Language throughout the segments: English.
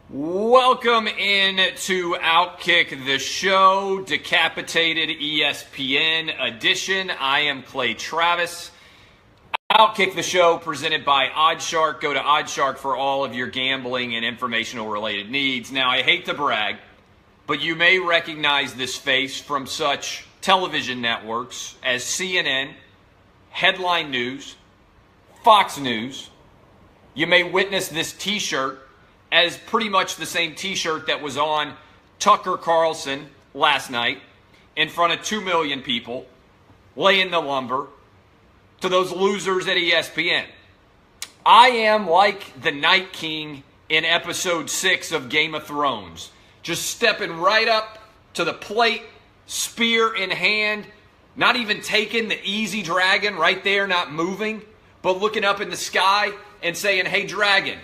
Welcome in to Outkick the Show, Decapitated ESPN edition. I am Clay Travis. Outkick the Show presented by Oddshark. Go to Oddshark for all of your gambling and informational related needs. Now, I hate to brag, but you may recognize this face from such television networks as CNN, Headline News, Fox News. You may witness this t-shirt as pretty much the same t-shirt that was on Tucker Carlson last night in front of 2 million people, laying the lumber to those losers at ESPN. I am like the Night King in episode 6 of Game of Thrones, just stepping right up to the plate, spear in hand, not even taking the easy dragon right there, not moving, but looking up in the sky and saying, "Hey, dragon,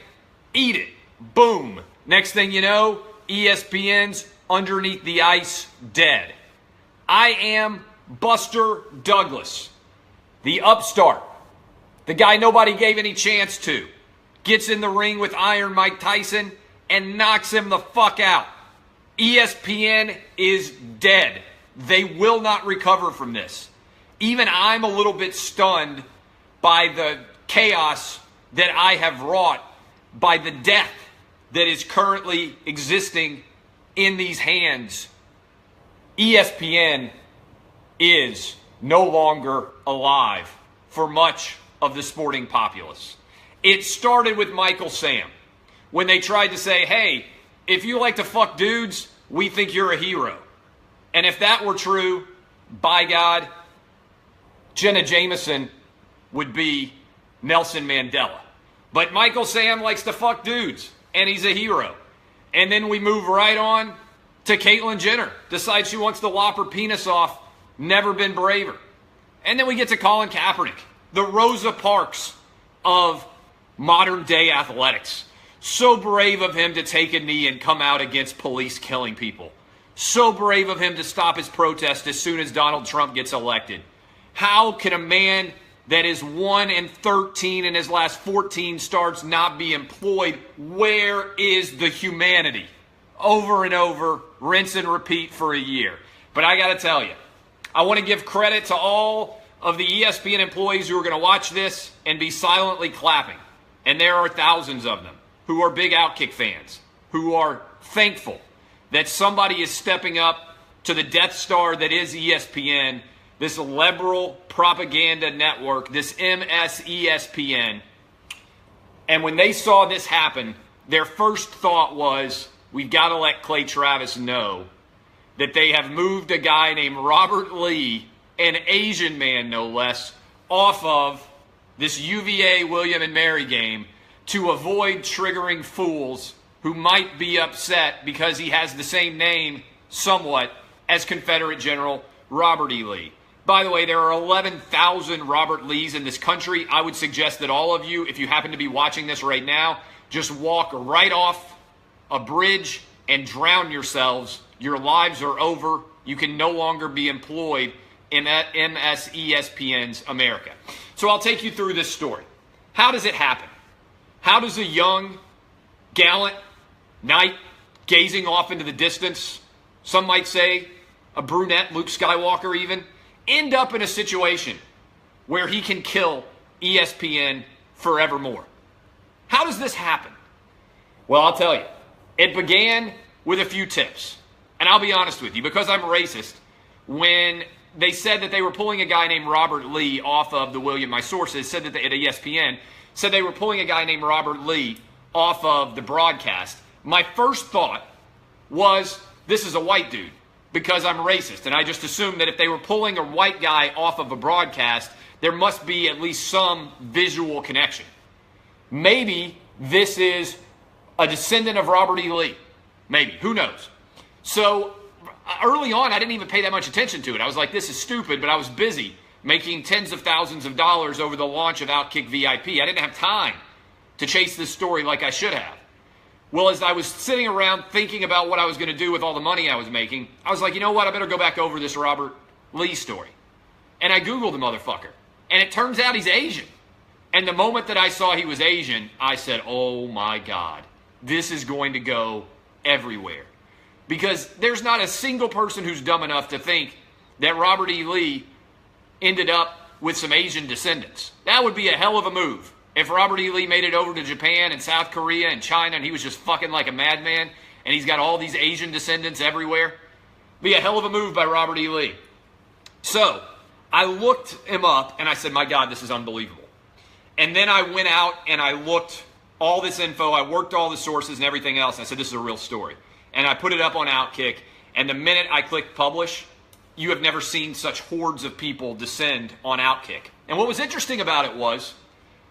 eat it." Boom. Next thing you know, ESPN's underneath the ice, dead. I am Buster Douglas, the upstart, the guy nobody gave any chance to, gets in the ring with Iron Mike Tyson and knocks him the fuck out. ESPN is dead. They will not recover from this. Even I'm a little bit stunned by the chaos that I have wrought, by the death that is currently existing in these hands. ESPN is no longer alive for much of the sporting populace. It started with Michael Sam when they tried to say, "Hey, if you like to fuck dudes, we think you're a hero." And if that were true, by God, Jenna Jameson would be Nelson Mandela. But Michael Sam likes to fuck dudes, and he's a hero. And then we move right on to Caitlyn Jenner. Decides she wants to lop her penis off. Never been braver. And then we get to Colin Kaepernick, the Rosa Parks of modern day athletics. So brave of him to take a knee and come out against police killing people. So brave of him to stop his protest as soon as Donald Trump gets elected. How can a man that is 1-13 in his last 14 starts not be employed? Where is the humanity? Over and over, rinse and repeat for a year. But I got to tell you, I want to give credit to all of the ESPN employees who are going to watch this and be silently clapping. And there are thousands of them who are big Outkick fans, who are thankful that somebody is stepping up to the Death Star that is ESPN, this liberal propaganda network, this MSESPN. And when they saw this happen, their first thought was, we've got to let Clay Travis know that they have moved a guy named Robert Lee, an Asian man no less, off of this UVA William and Mary game to avoid triggering fools who might be upset because he has the same name, somewhat, as Confederate General Robert E. Lee. By the way, there are 11,000 Robert Lees in this country. I would suggest that all of you, if you happen to be watching this right now, just walk right off a bridge and drown yourselves. Your lives are over. You can no longer be employed in MSESPN's America. So I'll take you through this story. How does it happen? How does a young, gallant knight gazing off into the distance, some might say a brunette, Luke Skywalker even, end up in a situation where he can kill ESPN forevermore? How does this happen? Well, I'll tell you. It began with a few tips. And I'll be honest with you, because I'm racist, when they said that they were pulling a guy named Robert Lee off of the William, my sources said that at ESPN, said they were pulling a guy named Robert Lee off of the broadcast, my first thought was, this is a white dude, because I'm racist. And I just assumed that if they were pulling a white guy off of a broadcast, there must be at least some visual connection. Maybe this is a descendant of Robert E. Lee. Maybe. Who knows? So early on, I didn't even pay that much attention to it. I was like, this is stupid, but I was busy making tens of thousands of dollars over the launch of Outkick VIP. I didn't have time to chase this story like I should have. Well, as I was sitting around thinking about what I was going to do with all the money I was making, I was like, you know what? I better go back over this Robert Lee story. And I Googled the motherfucker. And it turns out he's Asian. And the moment that I saw he was Asian, I said, oh my God, this is going to go everywhere. Because there's not a single person who's dumb enough to think that Robert E. Lee ended up with some Asian descendants. That would be a hell of a move. If Robert E. Lee made it over to Japan and South Korea and China and he was just fucking like a madman and he's got all these Asian descendants everywhere, be a hell of a move by Robert E. Lee. So I looked him up and I said, my God, this is unbelievable. And then I went out and I looked all this info. I worked all the sources and everything else. And I said, this is a real story. And I put it up on Outkick. And the minute I clicked publish, you have never seen such hordes of people descend on Outkick. And what was interesting about it was,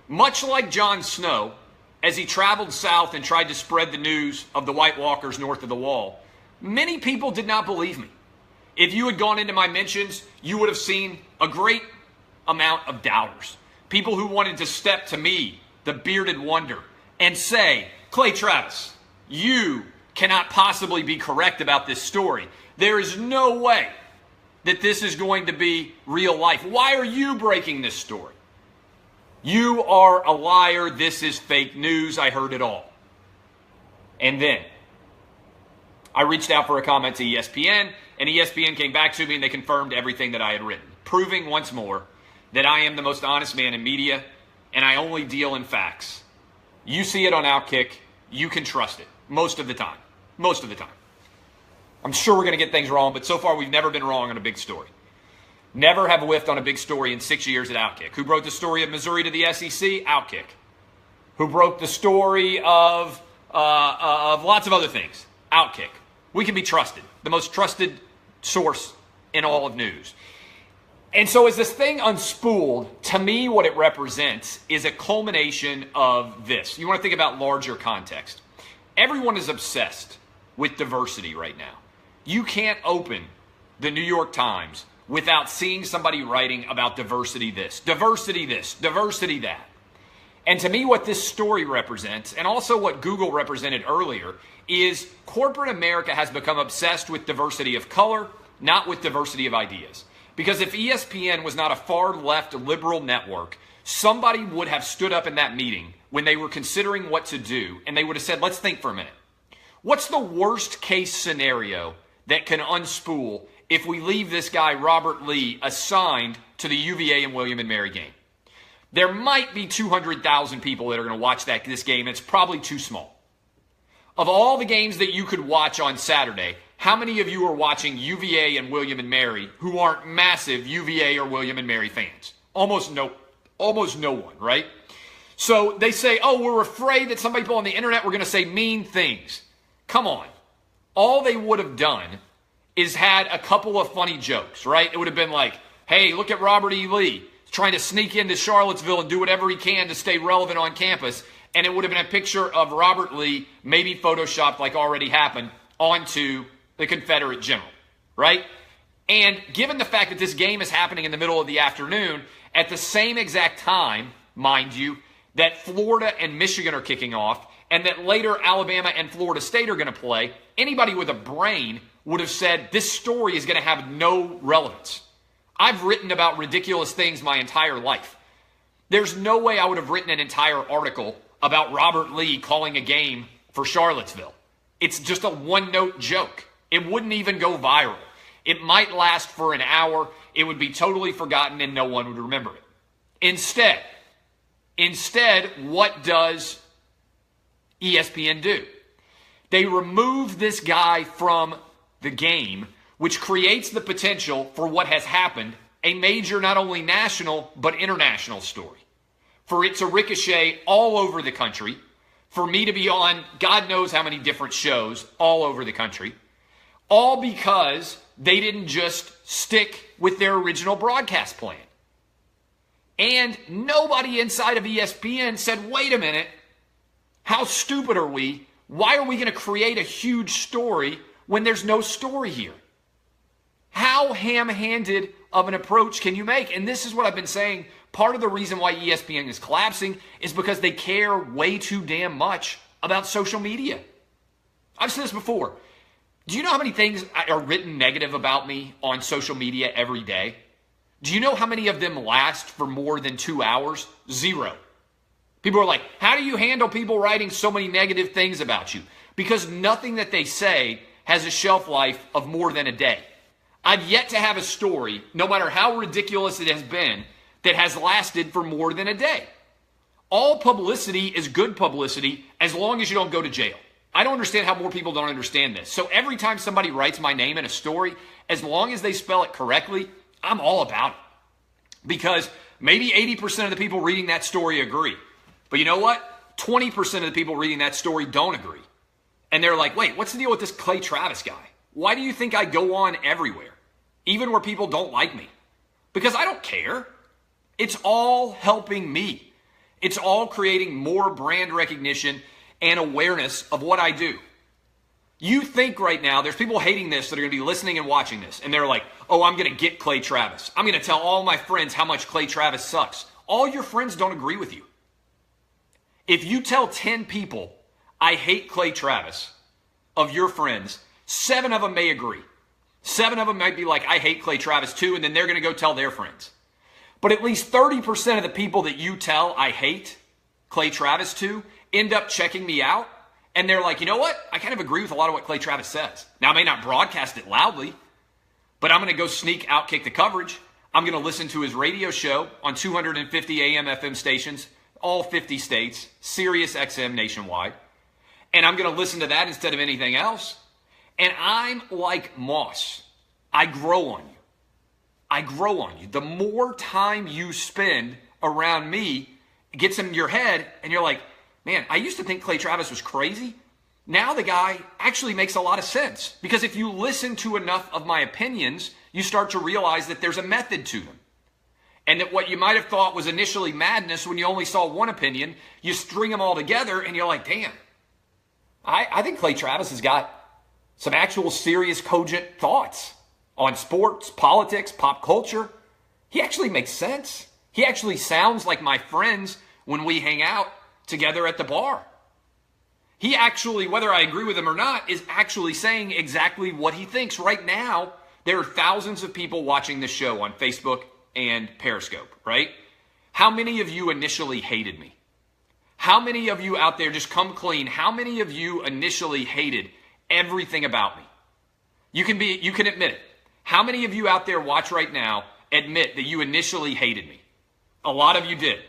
much like Jon Snow, as he traveled south and tried to spread the news of the White Walkers north of the Wall, many people did not believe me. If you had gone into my mentions, you would have seen a great amount of doubters. People who wanted to step to me, the bearded wonder, and say, Clay Travis, you cannot possibly be correct about this story. There is no way that this is going to be real life. Why are you breaking this story? You are a liar. This is fake news. I heard it all. And then I reached out for a comment to ESPN, and ESPN came back to me and they confirmed everything that I had written, proving once more that I am the most honest man in media and I only deal in facts. You see it on Outkick. You can trust it most of the time. Most of the time. I'm sure we're going to get things wrong, but so far we've never been wrong on a big story. Never have whiffed on a big story in 6 years at Outkick. Who broke the story of Missouri to the SEC? Outkick. Who broke the story of lots of other things? Outkick. We can be trusted. The most trusted source in all of news. And so as this thing unspooled, to me what it represents is a culmination of this. You want to think about larger context. Everyone is obsessed with diversity right now. You can't open the New York Times without seeing somebody writing about diversity this, diversity that. And to me, what this story represents, and also what Google represented earlier, is corporate America has become obsessed with diversity of color, not with diversity of ideas. Because if ESPN was not a far left liberal network, somebody would have stood up in that meeting when they were considering what to do, and they would have said, let's think for a minute. What's the worst case scenario that can unspool if we leave this guy, Robert Lee, assigned to the UVA and William and Mary game? There might be 200,000 people that are going to watch this game. It's probably too small. Of all the games that you could watch on Saturday, how many of you are watching UVA and William and Mary who aren't massive UVA or William and Mary fans? Almost no one, right? So they say, oh, we're afraid that some people on the internet were going to say mean things. Come on. All they would have done is had a couple of funny jokes, right? It would have been like, hey, look at Robert E. Lee trying to sneak into Charlottesville and do whatever he can to stay relevant on campus. And it would have been a picture of Robert Lee, maybe photoshopped like already happened, onto the Confederate general, right? And given the fact that this game is happening in the middle of the afternoon, at the same exact time, mind you, that Florida and Michigan are kicking off, and that later Alabama and Florida State are going to play, anybody with a brain would have said this story is going to have no relevance. I've written about ridiculous things my entire life. There's no way I would have written an entire article about Robert Lee calling a game for Charlottesville. It's just a one-note joke. It wouldn't even go viral. It might last for an hour. It would be totally forgotten and no one would remember it. Instead, what does ESPN do? They remove this guy from the game, which creates the potential for what has happened, a major not only national but international story. For it to ricochet all over the country, for me to be on God knows how many different shows all over the country, all because they didn't just stick with their original broadcast plan. And nobody inside of ESPN said, wait a minute, how stupid are we? Why are we going to create a huge story when there's no story here? How ham-handed of an approach can you make? And this is what I've been saying. Part of the reason why ESPN is collapsing is because they care way too damn much about social media. I've said this before. Do you know how many things are written negative about me on social media every day? Do you know how many of them last for more than 2 hours? Zero. People are like, how do you handle people writing so many negative things about you? Because nothing that they say has a shelf life of more than a day. I've yet to have a story, no matter how ridiculous it has been, that has lasted for more than a day. All publicity is good publicity as long as you don't go to jail. I don't understand how more people don't understand this. So every time somebody writes my name in a story, as long as they spell it correctly, I'm all about it. Because maybe 80% of the people reading that story agree. But you know what? 20% of the people reading that story don't agree. And they're like, wait, what's the deal with this Clay Travis guy? Why do you think I go on everywhere, even where people don't like me? Because I don't care. It's all helping me. It's all creating more brand recognition and awareness of what I do. You think right now, there's people hating this that are going to be listening and watching this, and they're like, oh, I'm going to get Clay Travis. I'm going to tell all my friends how much Clay Travis sucks. All your friends don't agree with you. If you tell 10 people, I hate Clay Travis, of your friends, 7 of them may agree. 7 of them might be like, I hate Clay Travis too, and then they're going to go tell their friends. But at least 30% of the people that you tell I hate Clay Travis to end up checking me out. And they're like, you know what? I kind of agree with a lot of what Clay Travis says. Now, I may not broadcast it loudly, but I'm going to go sneak Outkick the coverage. I'm going to listen to his radio show on 250 AM FM stations, all 50 states, Sirius XM nationwide. And I'm going to listen to that instead of anything else. And I'm like moss. I grow on you. I grow on you. The more time you spend around me, it gets in your head, and you're like, man, I used to think Clay Travis was crazy. Now the guy actually makes a lot of sense. Because if you listen to enough of my opinions, you start to realize that there's a method to them. And that what you might have thought was initially madness when you only saw one opinion, you string them all together, and you're like, damn, I think Clay Travis has got some actual serious, cogent thoughts on sports, politics, pop culture. He actually makes sense. He actually sounds like my friends when we hang out together at the bar. He actually, whether I agree with him or not, is actually saying exactly what he thinks. Right now, there are thousands of people watching this show on Facebook and Periscope, right? How many of you initially hated me? How many of you out there, just come clean, how many of you initially hated everything about me? You can admit it. How many of you out there watch right now admit that you initially hated me? A lot of you did.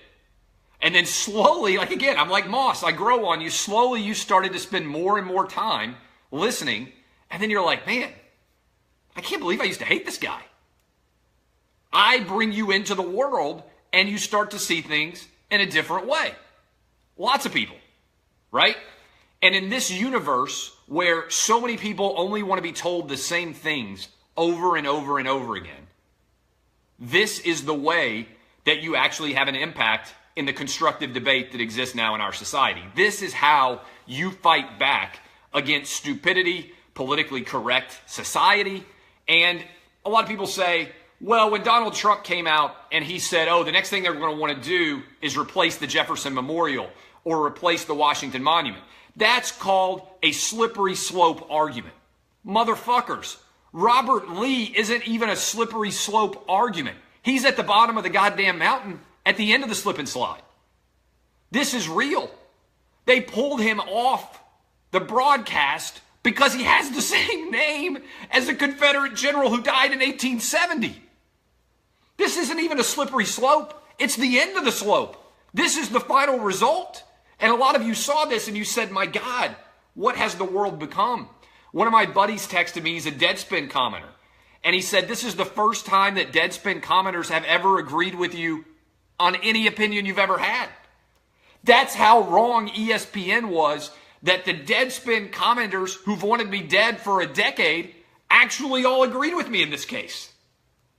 And then slowly, like again, I'm like moss, I grow on you. Slowly you started to spend more and more time listening. And then you're like, man, I can't believe I used to hate this guy. I bring you into the world and you start to see things in a different way. Lots of people, right? And in this universe where so many people only want to be told the same things over and over and over again, this is the way that you actually have an impact in the constructive debate that exists now in our society. This is how you fight back against stupidity, politically correct society. And a lot of people say, well, when Donald Trump came out and he said, oh, the next thing they're going to want to do is replace the Jefferson Memorial or replace the Washington Monument. That's called a slippery slope argument. Motherfuckers, Robert Lee isn't even a slippery slope argument. He's at the bottom of the goddamn mountain at the end of the slip and slide. This is real. They pulled him off the broadcast because he has the same name as a Confederate general who died in 1870. This isn't even a slippery slope. It's the end of the slope. This is the final result. And a lot of you saw this and you said, my God, what has the world become? One of my buddies texted me, he's a Deadspin commenter. And he said, this is the first time that Deadspin commenters have ever agreed with you on any opinion you've ever had. That's how wrong ESPN was, that the Deadspin commenters who've wanted me dead for a decade actually all agreed with me in this case.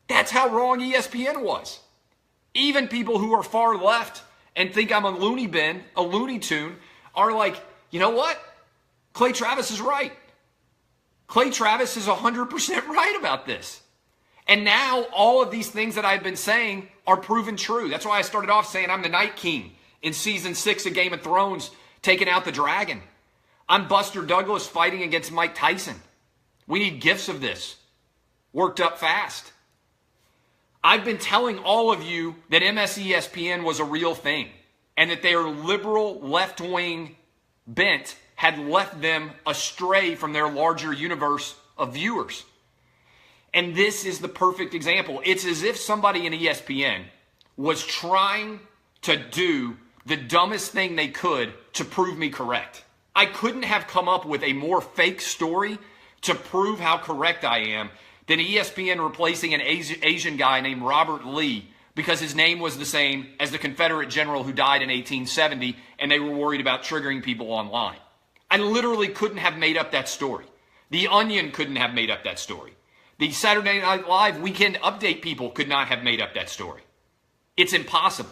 That's how wrong ESPN was. Even people who are far left and think I'm a loony bin, a Looney Tune, are like, you know what? Clay Travis is right. Clay Travis is 100% right about this. And now all of these things that I've been saying are proven true. That's why I started off saying I'm the Night King in season 6 of Game of Thrones, taking out the dragon. I'm Buster Douglas fighting against Mike Tyson. We need gifs of this. Worked up fast. I've been telling all of you that MSESPN was a real thing. and that their liberal left-wing bent had left them astray from their larger universe of viewers. And this is the perfect example. It's as if somebody in ESPN was trying to do the dumbest thing they could to prove me correct. I couldn't have come up with a more fake story to prove how correct I am than ESPN replacing an Asian guy named Robert Lee because his name was the same as the Confederate general who died in 1870, and they were worried about triggering people online. I literally couldn't have made up that story. The Onion couldn't have made up that story. The Saturday Night Live Weekend Update people could not have made up that story. It's impossible.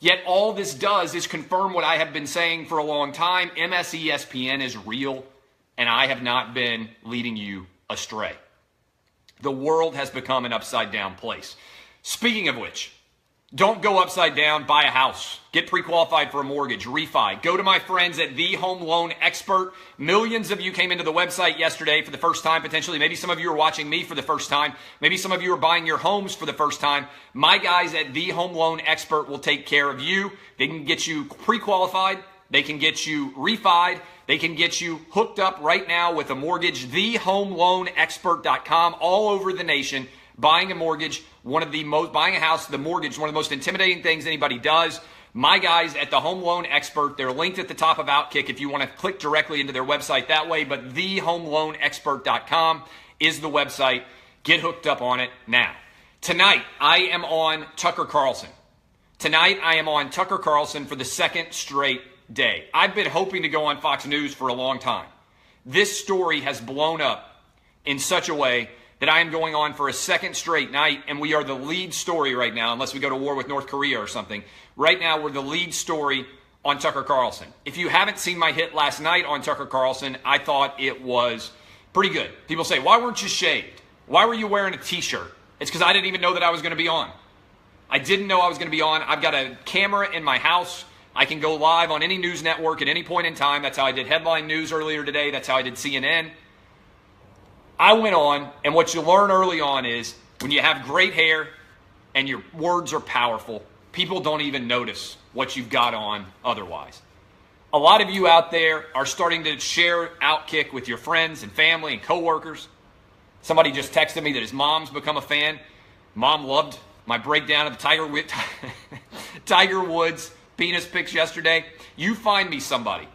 Yet all this does is confirm what I have been saying for a long time. MSESPN is real, and I have not been leading you astray. The world has become an upside-down place. Speaking of which, don't go upside down, buy a house, get pre-qualified for a mortgage, refi. Go to my friends at The Home Loan Expert. Millions of you came into the website yesterday for the first time, potentially. Maybe some of you are watching me for the first time. Maybe some of you are buying your homes for the first time. My guys at The Home Loan Expert will take care of you. They can get you pre-qualified. They can get you refied. They can get you hooked up right now with a mortgage. TheHomeLoanExpert.com, all over the nation. Buying a mortgage, buying a house, the mortgage, one of the most intimidating things anybody does. My guys at the Home Loan Expert, they're linked at the top of Outkick if you want to click directly into their website that way, but TheHomeLoanExpert.com is the website. Get hooked up on it now. Tonight, I am on Tucker Carlson. Tonight, I am on Tucker Carlson for the second straight day. I've been hoping to go on Fox News for a long time. This story has blown up in such a way that I am going on for a second straight night, and we are the lead story right now, unless we go to war with North Korea or something. Right now, we're the lead story on Tucker Carlson. If you haven't seen my hit last night on Tucker Carlson, I thought it was pretty good. People say, why weren't you shaved? Why were you wearing a t-shirt? It's because I didn't even know that I was going to be on. I didn't know I was going to be on. I've got a camera in my house. I can go live on any news network at any point in time. That's how I did Headline News earlier today. That's how I did CNN. I went on, and what you learn early on is when you have great hair and your words are powerful, people don't even notice what you've got on otherwise. A lot of you out there are starting to share Outkick with your friends and family and coworkers. Somebody just texted me that his mom's become a fan. Mom loved my breakdown of the Tiger Woods penis pics yesterday. You find me somebody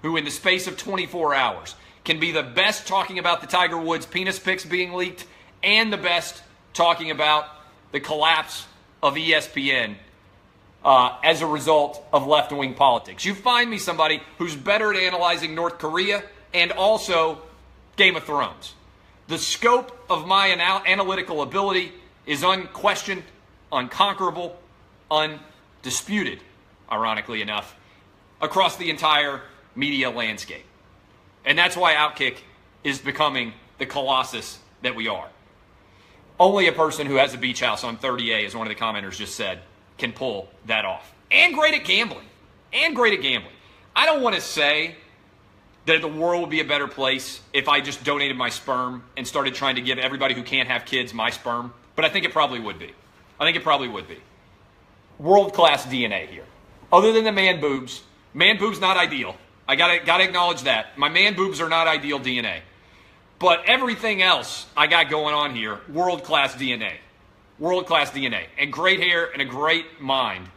who in the space of 24 hours can be the best talking about the Tiger Woods penis pics being leaked and the best talking about the collapse of ESPN as a result of left-wing politics. You find me somebody who's better at analyzing North Korea and also Game of Thrones. The scope of my analytical ability is unquestioned, unconquerable, undisputed, ironically enough, across the entire media landscape. And that's why Outkick is becoming the colossus that we are. Only a person who has a beach house on 30A, as one of the commenters just said, can pull that off. And great at gambling. I don't want to say that the world would be a better place if I just donated my sperm and started trying to give everybody who can't have kids my sperm, but I think it probably would be. World-class DNA here. Other than the man boobs not ideal. I gotta acknowledge that. My man boobs are not ideal DNA. But everything else I got going on here, world-class DNA. And great hair and a great mind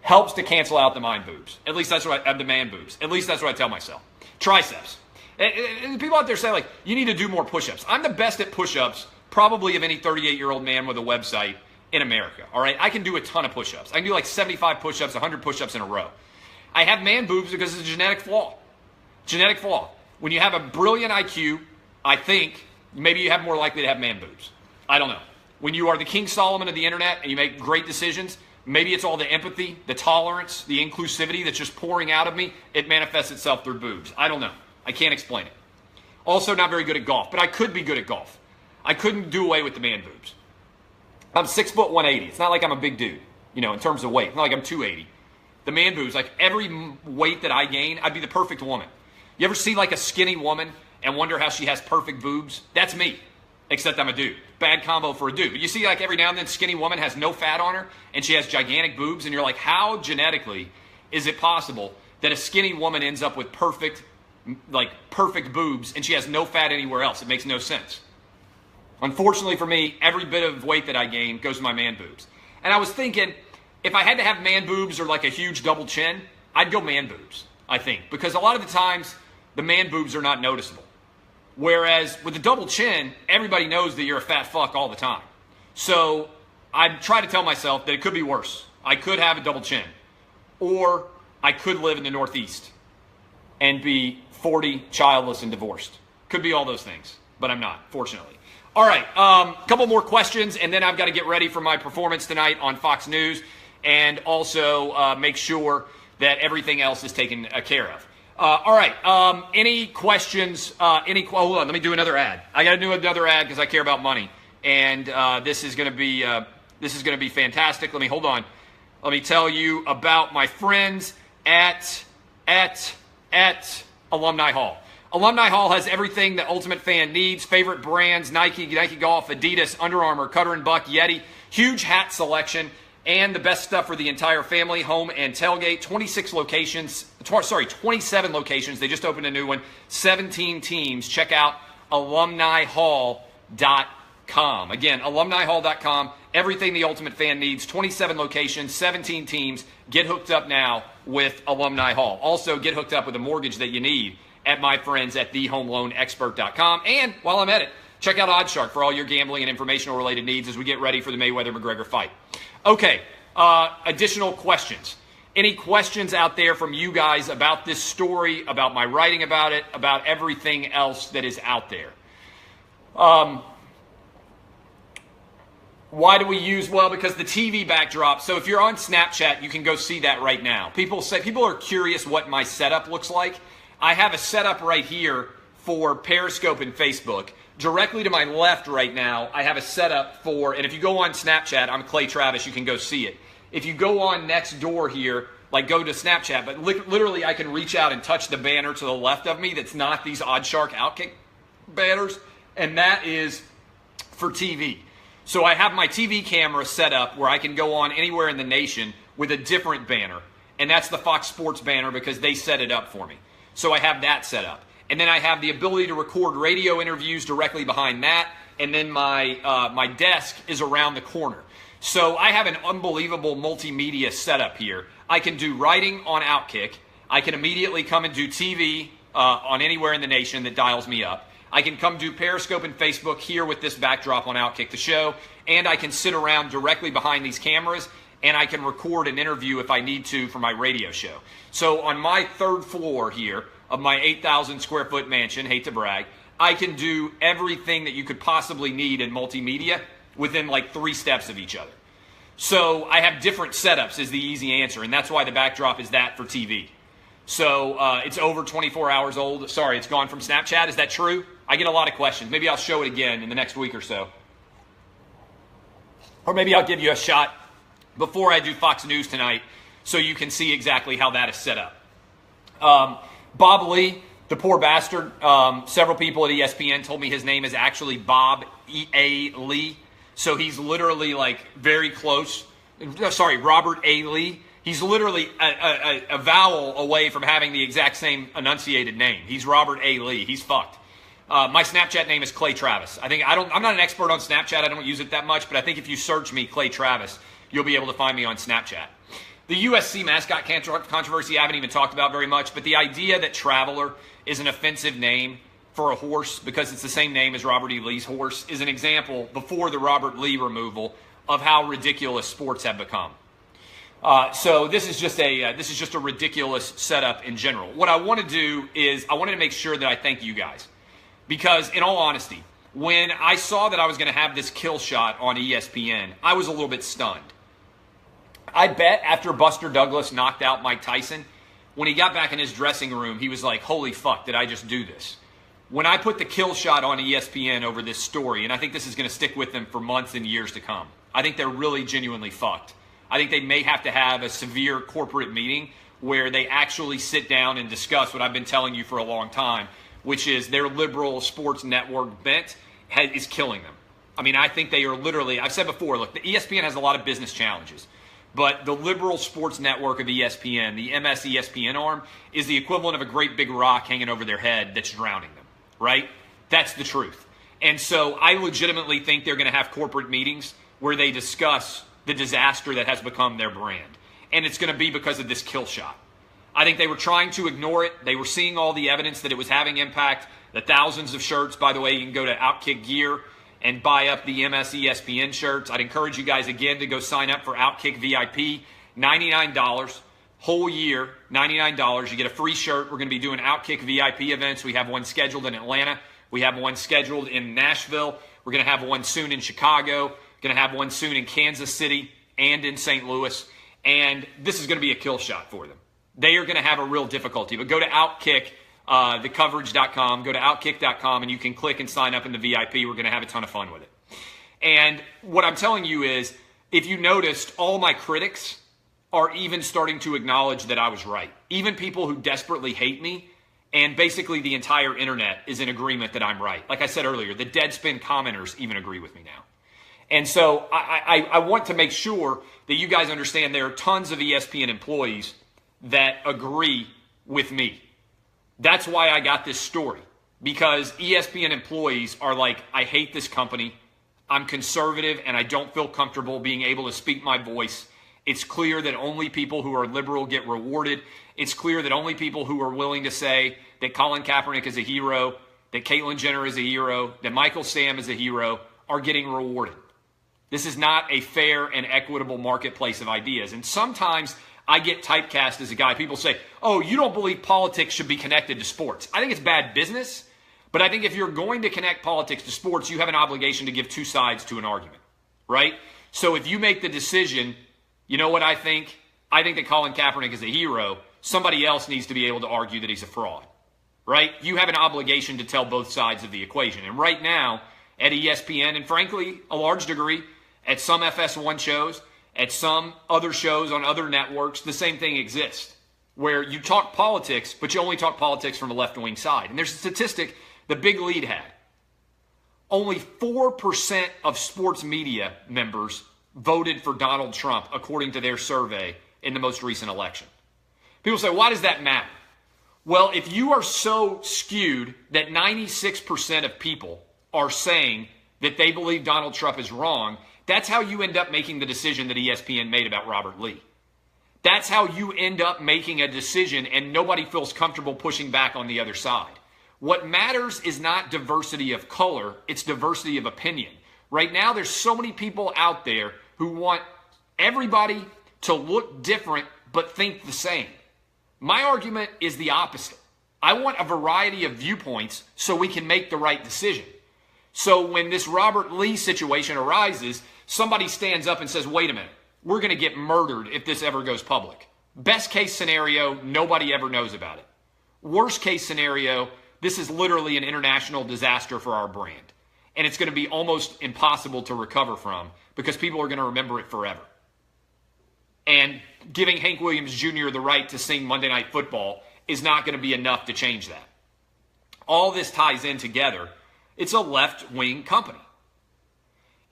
helps to cancel out the mind boobs. At least that's what the man boobs. At least that's what I tell myself. Triceps. And people out there say, you need to do more push-ups. I'm the best at push-ups probably of any 38-year-old man with a website in America. All right? I can do a ton of push-ups. I can do 75 push-ups, 100 push-ups in a row. I have man boobs because it's a genetic flaw. When you have a brilliant IQ, I think maybe you have more likely to have man boobs. I don't know. When you are the King Solomon of the internet and you make great decisions, maybe it's all the empathy, the tolerance, the inclusivity that's just pouring out of me. It manifests itself through boobs. I don't know. I can't explain it. Also not very good at golf, but I could be good at golf. I couldn't do away with the man boobs. I'm 6 foot 180. It's not like I'm a big dude, in terms of weight. It's not like I'm 280. The man boobs, every weight that I gain, I'd be the perfect woman. You ever see a skinny woman and wonder how she has perfect boobs? That's me. except I'm a dude. Bad combo for a dude. But you see, like, every now and then, skinny woman has no fat on her, and she has gigantic boobs, and you're like, how genetically is it possible that a skinny woman ends up with perfect boobs, and she has no fat anywhere else? It makes no sense. Unfortunately for me, every bit of weight that I gain goes to my man boobs. And I was thinking, if I had to have man boobs or like a huge double chin, I'd go man boobs, I think. Because a lot of the times, the man boobs are not noticeable. Whereas with a double chin, everybody knows that you're a fat fuck all the time. So I try to tell myself that it could be worse. I could have a double chin. Or I could live in the Northeast and be 40, childless, and divorced. Could be all those things, but I'm not, fortunately. All right, couple more questions, and then I've got to get ready for my performance tonight on Fox News, and also make sure that everything else is taken care of. All right, any questions? Hold on, let me do another ad. I got to do another ad because I care about money, and this is going to be fantastic. Hold on. Let me tell you about my friends at Alumni Hall. Alumni Hall has everything the ultimate fan needs. Favorite brands: Nike, Nike Golf, Adidas, Under Armour, Cutter & Buck, Yeti. Huge hat selection and the best stuff for the entire family, home and tailgate. 27 locations. They just opened a new one. 17 teams. Check out alumnihall.com. Again, alumnihall.com. Everything the ultimate fan needs. 27 locations, 17 teams. Get hooked up now with Alumni Hall. Also, get hooked up with a mortgage that you need at my friends at thehomeloanexpert.com. And while I'm at it, check out OddsShark for all your gambling and informational related needs as we get ready for the Mayweather-McGregor fight. Okay, additional questions. Any questions out there from you guys about this story, about my writing about it, about everything else that is out there? Why do we use, well, because the TV backdrop. So if you're on Snapchat, you can go see that right now. People are curious what my setup looks like. I have a setup right here for Periscope and Facebook. Directly to my left right now, I have a setup for, and if you go on Snapchat, I'm Clay Travis, you can go see it. If you go on next door here, like go to Snapchat, but literally I can reach out and touch the banner to the left of me that's not these OddsShark Outkick banners, and that is for TV. So I have my TV camera set up where I can go on anywhere in the nation with a different banner, and that's the Fox Sports banner because they set it up for me. So I have that set up. And then I have the ability to record radio interviews directly behind that, and then my desk is around the corner. So I have an unbelievable multimedia setup here. I can do writing on Outkick. I can immediately come and do TV on anywhere in the nation that dials me up. I can come do Periscope and Facebook here with this backdrop on Outkick the Show, and I can sit around directly behind these cameras, and I can record an interview if I need to for my radio show. So on my third floor here of my 8,000 square foot mansion, hate to brag, I can do everything that you could possibly need in multimedia within like 3 steps of each other. So I have different setups is the easy answer, and that's why the backdrop is that for TV. So it's over 24 hours old. Sorry, it's gone from Snapchat. Is that true? I get a lot of questions. Maybe I'll show it again in the next week or so. Or maybe I'll give you a shot before I do Fox News tonight so you can see exactly how that is set up. Bob Lee, the poor bastard, several people at ESPN told me his name is actually Bob A. Lee. So he's literally like very close. Sorry, Robert A. Lee. He's literally a vowel away from having the exact same enunciated name. He's Robert A. Lee. He's fucked. My Snapchat name is Clay Travis. I'm not an expert on Snapchat. I don't use it that much, but I think if you search me, Clay Travis, you'll be able to find me on Snapchat. The USC mascot controversy I haven't even talked about very much, but the idea that Traveler is an offensive name for a horse because it's the same name as Robert E. Lee's horse is an example before the Robert Lee removal of how ridiculous sports have become. So this is just a ridiculous setup in general. What I want to do is I wanted to make sure that I thank you guys. Because in all honesty, when I saw that I was going to have this kill shot on ESPN, I was a little bit stunned. I bet after Buster Douglas knocked out Mike Tyson, when he got back in his dressing room, he was like, holy fuck, did I just do this? When I put the kill shot on ESPN over this story, and I think this is going to stick with them for months and years to come, I think they're really genuinely fucked. I think they may have to have a severe corporate meeting where they actually sit down and discuss what I've been telling you for a long time, which is their liberal sports network bent is killing them. I mean, I think they are literally, I've said before, look, the ESPN has a lot of business challenges, but the liberal sports network of ESPN, the MS ESPN arm, is the equivalent of a great big rock hanging over their head that's drowning them, right? That's the truth. And so I legitimately think they're going to have corporate meetings where they discuss the disaster that has become their brand. And it's going to be because of this kill shot. I think they were trying to ignore it. They were seeing all the evidence that it was having impact. The thousands of shirts, by the way, you can go to Outkick Gear and buy up the MS ESPN shirts. I'd encourage you guys again to go sign up for Outkick VIP, $99, whole year, $99. You get a free shirt. We're going to be doing Outkick VIP events. We have one scheduled in Atlanta. We have one scheduled in Nashville. We're going to have one soon in Chicago. Going to have one soon in Kansas City and in St. Louis. And this is going to be a kill shot for them. They are going to have a real difficulty. But go to Outkick, thecoverage.com, go to outkick.com, and you can click and sign up in the VIP. We're going to have a ton of fun with it. And what I'm telling you is, if you noticed, all my critics are even starting to acknowledge that I was right. Even people who desperately hate me, and basically the entire internet is in agreement that I'm right. Like I said earlier, the Deadspin commenters even agree with me now. And so I want to make sure that you guys understand there are tons of ESPN employees that agree with me. That's why I got this story, because ESPN employees are like, I hate this company. I'm conservative and I don't feel comfortable being able to speak my voice. It's clear that only people who are liberal get rewarded. It's clear that only people who are willing to say that Colin Kaepernick is a hero, that Caitlyn Jenner is a hero, that Michael Sam is a hero, are getting rewarded. This is not a fair and equitable marketplace of ideas. And sometimes I get typecast as a guy. People say, oh, you don't believe politics should be connected to sports. I think it's bad business, but I think if you're going to connect politics to sports, you have an obligation to give two sides to an argument, right? So if you make the decision, you know what I think? I think that Colin Kaepernick is a hero. Somebody else needs to be able to argue that he's a fraud, right? You have an obligation to tell both sides of the equation. And right now at ESPN, and frankly, a large degree, at some FS1 shows, at some other shows on other networks, the same thing exists, where you talk politics, but you only talk politics from a left-wing side. And there's a statistic the Big Lead had. Only 4% of sports media members voted for Donald Trump, according to their survey in the most recent election. People say, why does that matter? Well, if you are so skewed that 96% of people are saying that they believe Donald Trump is wrong, that's how you end up making the decision that ESPN made about Robert Lee. That's how you end up making a decision and nobody feels comfortable pushing back on the other side. What matters is not diversity of color, it's diversity of opinion. Right now, there's so many people out there who want everybody to look different but think the same. My argument is the opposite. I want a variety of viewpoints so we can make the right decision. So when this Robert Lee situation arises, somebody stands up and says, wait a minute, we're going to get murdered if this ever goes public. Best case scenario, nobody ever knows about it. Worst case scenario, this is literally an international disaster for our brand. And it's going to be almost impossible to recover from because people are going to remember it forever. And giving Hank Williams Jr. the right to sing Monday Night Football is not going to be enough to change that. All this ties in together. It's a left-wing company.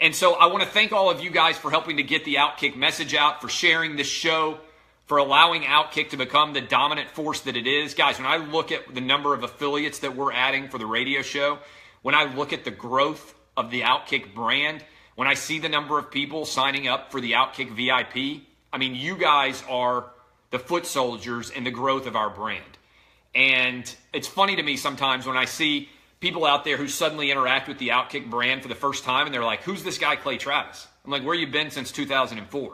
And so I want to thank all of you guys for helping to get the Outkick message out, for sharing this show, for allowing Outkick to become the dominant force that it is. Guys, when I look at the number of affiliates that we're adding for the radio show, when I look at the growth of the Outkick brand, when I see the number of people signing up for the Outkick VIP, I mean, you guys are the foot soldiers in the growth of our brand. And it's funny to me sometimes when I see people out there who suddenly interact with the Outkick brand for the first time and they're like, who's this guy Clay Travis? I'm like, where you been since 2004?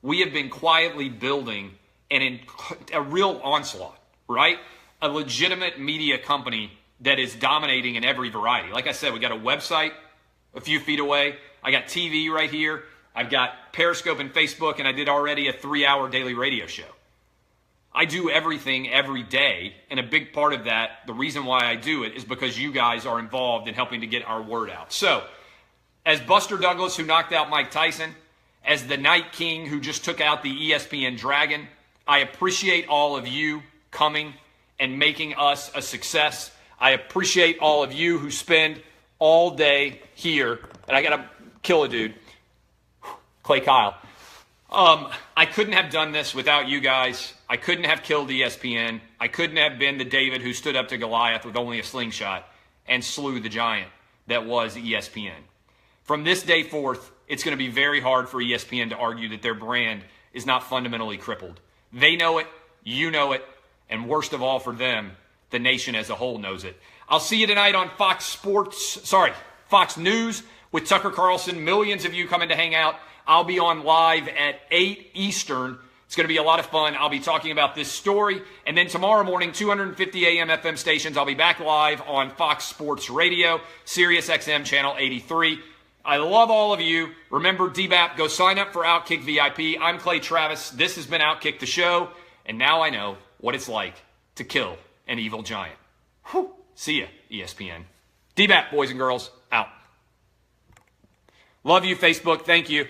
We have been quietly building a real onslaught, right? A legitimate media company that is dominating in every variety. Like I said, we got a website a few feet away. I got TV right here. I've got Periscope and Facebook, and I did already a 3-hour daily radio show. I do everything every day, and a big part of that, the reason why I do it, is because you guys are involved in helping to get our word out. So, as Buster Douglas, who knocked out Mike Tyson, as the Night King, who just took out the ESPN Dragon, I appreciate all of you coming and making us a success. I appreciate all of you who spend all day here, and I got to kill a dude. Clay Kyle. I couldn't have done this without you guys. I couldn't have killed ESPN. I couldn't have been the David who stood up to Goliath with only a slingshot and slew the giant that was ESPN. From this day forth, it's going to be very hard for ESPN to argue that their brand is not fundamentally crippled. They know it, you know it, and worst of all for them, the nation as a whole knows it. I'll see you tonight on Fox News with Tucker Carlson. Millions of you coming to hang out. I'll be on live at 8 Eastern. It's going to be a lot of fun. I'll be talking about this story. And then tomorrow morning, 250 AM FM stations, I'll be back live on Fox Sports Radio, Sirius XM Channel 83. I love all of you. Remember, DBAP, go sign up for Outkick VIP. I'm Clay Travis. This has been Outkick the Show. And now I know what it's like to kill an evil giant. Whew. See ya, ESPN. DBAP, boys and girls, out. Love you, Facebook. Thank you.